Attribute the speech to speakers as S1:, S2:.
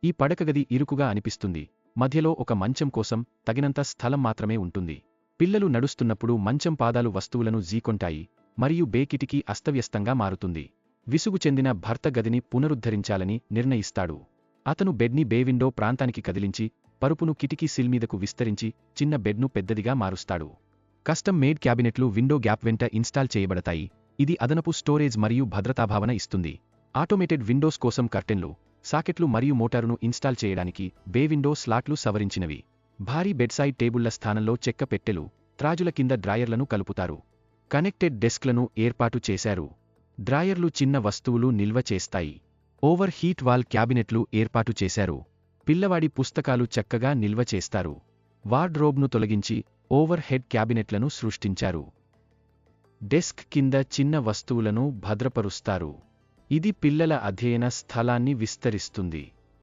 S1: ఈ పడకగది ఇరుకుగా అనిపిస్తుంది. మధ్యలో ఒక మంచం కోసం తగినంత స్థలం మాత్రమే ఉంటుంది. పిల్లలు నడుస్తున్నప్పుడు మంచం పాదాలు వస్తువులను జీకొంటాయి మరియు కిటికీ అస్తవ్యస్తంగా మారుతుంది. విసుగు చెందిన భర్త గదిని పునరుద్ధరించాలని నిర్ణయిస్తాడు. అతను బెడ్ని విండో ప్రాంతానికి కదిలించి, పరుపును కిటికీ సిల్మీదకు విస్తరించి, చిన్న బెడ్ను పెద్దదిగా మారుస్తాడు. కస్టమ్ మేడ్ క్యాబినెట్లు విండో గ్యాప్ వెంట ఇన్స్టాల్ చేయబడతాయి. ఇది అదనపు స్టోరేజ్ మరియు భద్రతాభావన ఇస్తుంది. ఆటోమేటెడ్ విండోస్ కోసం కర్టెన్లు, సాకెట్లు మరియు మోటారును ఇన్స్టాల్ చేయడానికి విండో స్లాట్లు సవరించినవి. భారీ బెడ్సైడ్ టేబుళ్ల స్థానంలో చెక్క పెట్టెలు, త్రాజుల కింద డ్రాయర్లను కలుపుతారు. కనెక్టెడ్ డెస్క్లను ఏర్పాటు చేశారు. డ్రాయర్లు చిన్న వస్తువులు నిల్వ చేస్తాయి. ఓవర్ హీట్ వాల్ క్యాబినెట్లు ఏర్పాటు చేశారు. పిల్లవాడి పుస్తకాలు చక్కగా నిల్వ చేస్తారు. వార్డ్రోబ్ను తొలగించి ఓవర్ హెడ్ క్యాబినెట్లను సృష్టించారు. డెస్క్ కింద చిన్న వస్తువులను భద్రపరుస్తారు. ఇది పిల్లల అధ్యయన స్థలాన్ని విస్తరిస్తుంది.